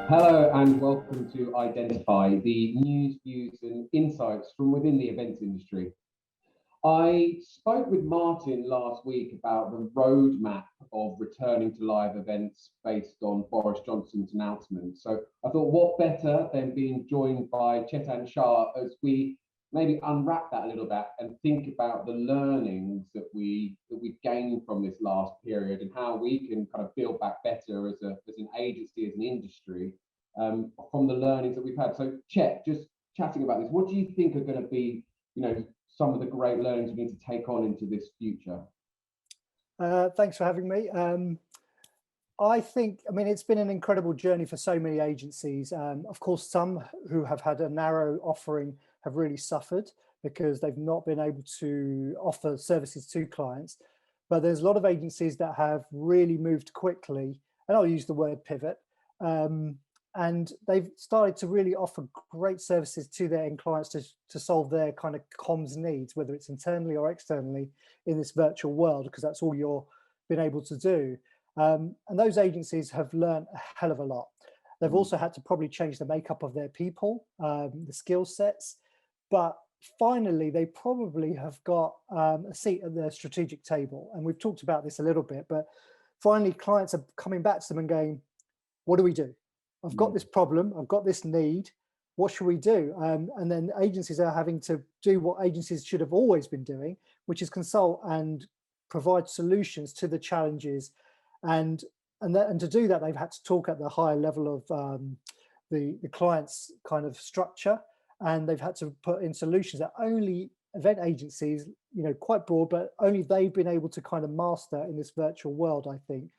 Hello and welcome to Identify, the news, views and insights from within the events industry. I spoke with Martin last week about the roadmap of returning to live events based on Boris Johnson's announcement. So I thought, what better than being joined by Chetan Shah as we maybe unwrap that a little bit and think about the learnings that we've gained from this last period and how we can kind of build back better as an agency, as an industry, from the learnings that we've had. So Chet, just chatting about this, what do you think are going to be, some of the great learnings we need to take on into this future? Thanks for having me. I mean, it's been an incredible journey for so many agencies. Of course, some who have had a narrow offering have really suffered because they've not been able to offer services to clients. But there's a lot of agencies that have really moved quickly, and I'll use the word pivot, and they've started to really offer great services to their end clients to solve their kind of comms needs, whether it's internally or externally in this virtual world, because that's all you're been able to do. And those agencies have learned a hell of a lot. They've also had to probably change the makeup of their people, the skill sets, but finally they probably have got a seat at the strategic table. And we've talked about this a little bit, but finally clients are coming back to them and going, what do we do? I've got this problem, I've got this need, what should we do? And then agencies are having to do what agencies should have always been doing, which is consult and provide solutions to the challenges. And to do that, they've had to talk at the higher level of the client's kind of structure, and they've had to put in solutions that only event agencies, quite broad, but only they've been able to kind of master in this virtual world, I think.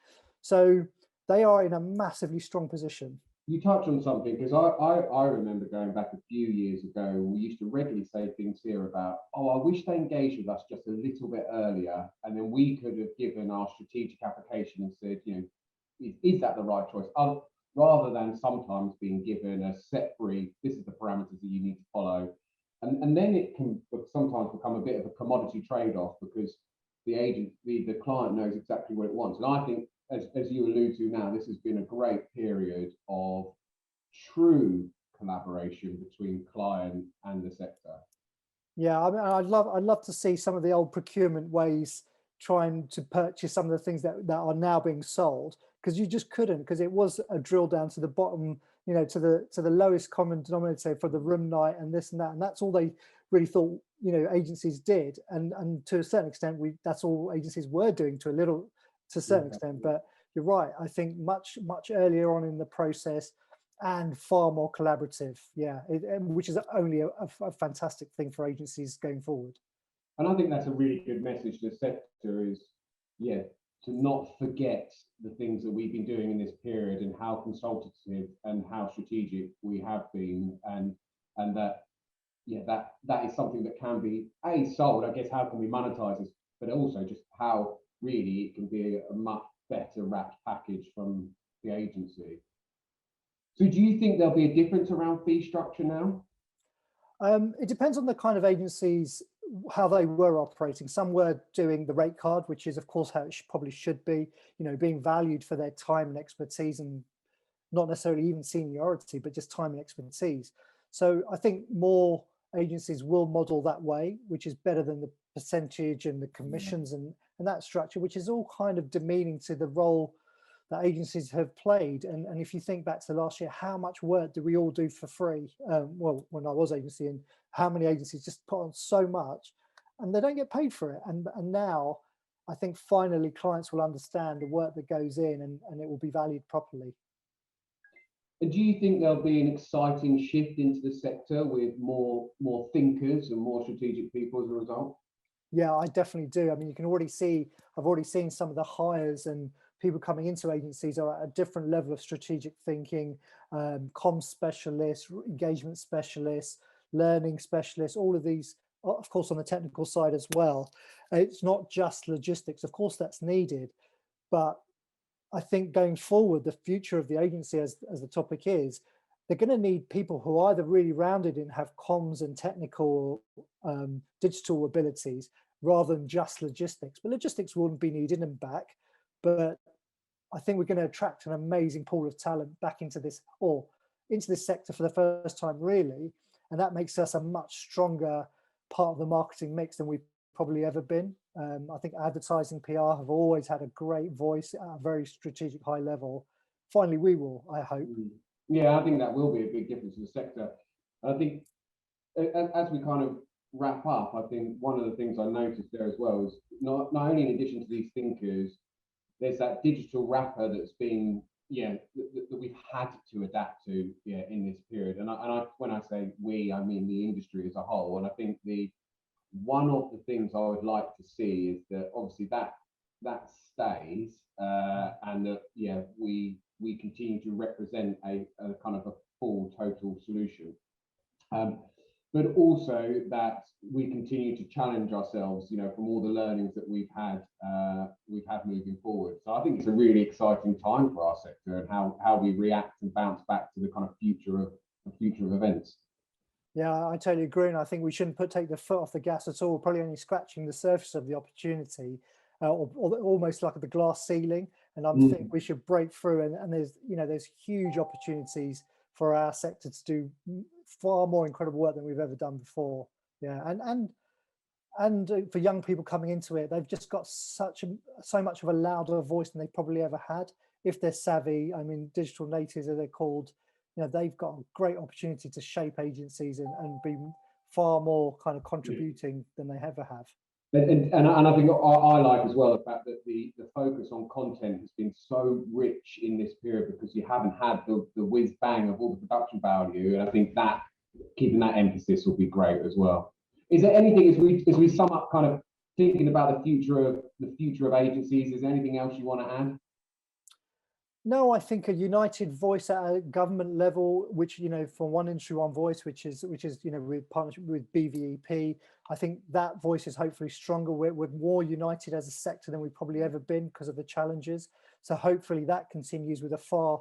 So they are in a massively strong position. You touch on something, because I remember going back a few years ago, we used to regularly say things here about, oh, I wish they engaged with us just a little bit earlier, and then we could have given our strategic application and said, is that the right choice? Rather than sometimes being given a set brief, this is the parameters that you need to follow. And then it can sometimes become a bit of a commodity trade-off, because the client knows exactly what it wants. And I think, as you allude to now, this has been a great period of true collaboration between client and the sector. Yeah, I mean, I'd love to see some of the old procurement ways trying to purchase some of the things that are now being sold, because you just couldn't, because it was a drill down to the bottom, to the lowest common denominator for the room night and this and that, and that's all they really thought agencies did, and to a certain extent that's all agencies were doing to a certain extent. But you're right, I think much earlier on in the process and far more collaborative, which is only a fantastic thing for agencies going forward. And I think that's a really good message to the sector, is to not forget the things that we've been doing in this period and how consultative and how strategic we have been, and that that is something that can be sold. I guess, how can we monetize this, but also just how really it can be a much better wrapped package from the agency. So do you think there'll be a difference around fee structure now? It depends on the kind of agencies, how they were operating. Some were doing the rate card, which is of course how it probably should be, being valued for their time and expertise, and not necessarily even seniority, but just time and expertise. So I think more agencies will model that way, which is better than the percentage and the commissions and that structure, which is all kind of demeaning to the role that agencies have played. And if you think back to last year, how much work do we all do for free? Well, when I was agency, and how many agencies just put on so much and they don't get paid for it. And now I think finally clients will understand the work that goes in, and it will be valued properly. And do you think there'll be an exciting shift into the sector with more thinkers and more strategic people as a result? Yeah, I definitely do. I mean, you can already see, I've already seen some of the hires and people coming into agencies are at a different level of strategic thinking, comms specialists, engagement specialists, learning specialists, all of these, of course, on the technical side as well. It's not just logistics, of course, that's needed, but I think going forward, the future of the agency, as the topic is, they're going to need people who are either really rounded and have comms and technical digital abilities rather than just logistics. But logistics wouldn't be needed and back. But I think we're going to attract an amazing pool of talent back into this, or into this sector for the first time, really. And that makes us a much stronger part of the marketing mix than we've probably ever been. I think advertising, PR have always had a great voice at a very strategic high level. Finally, we will, I hope. Yeah, I think that will be a big difference in the sector. I think as we kind of wrap up, I think one of the things I noticed there as well is not only in addition to these thinkers, there's that digital wrapper that's been, that we've had to adapt to, in this period. And I when I say we, I mean the industry as a whole. And I think one of the things I would like to see is that obviously that stays, and that we continue to represent a kind of a full total solution. But also that we continue to challenge ourselves, from all the learnings that we've had moving forward. So I think it's a really exciting time for our sector and how we react and bounce back to the kind of future of events. Yeah, I totally agree. And I think we shouldn't take the foot off the gas at all. We're probably only scratching the surface of the opportunity, or almost like at the glass ceiling. And I think we should break through. And there's huge opportunities for our sector to do far more incredible work than we've ever done before. Yeah, and for young people coming into it, they've just got so much of a louder voice than they probably ever had. If they're savvy, I mean, digital natives, as they're called, they've got a great opportunity to shape agencies and be far more kind of contributing than they ever have. And I think I like as well the fact that the focus on content has been so rich in this period, because you haven't had the whiz bang of all the production value, and I think that keeping that emphasis will be great as well. Is there anything, as we sum up, kind of thinking about the future of agencies? Is there anything else you want to add? No, I think a united voice at a government level, which, from one industry, one voice, which is, with partnership with BVEP, I think that voice is hopefully stronger. We're more united as a sector than we've probably ever been because of the challenges. So hopefully that continues with a far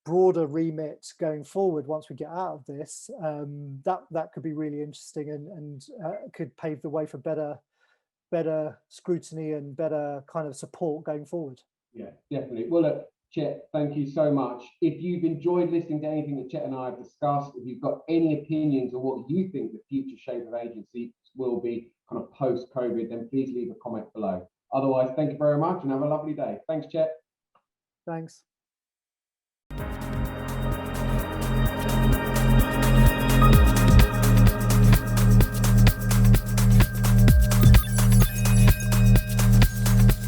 broader remit going forward once we get out of this. That could be really interesting and could pave the way for better scrutiny and better kind of support going forward. Yeah, definitely. Well, look, Chet, thank you so much. If you've enjoyed listening to anything that Chet and I have discussed, if you've got any opinions on what you think the future shape of agency will be kind of post-COVID, then please leave a comment below. Otherwise, thank you very much and have a lovely day. Thanks, Chet. Thanks.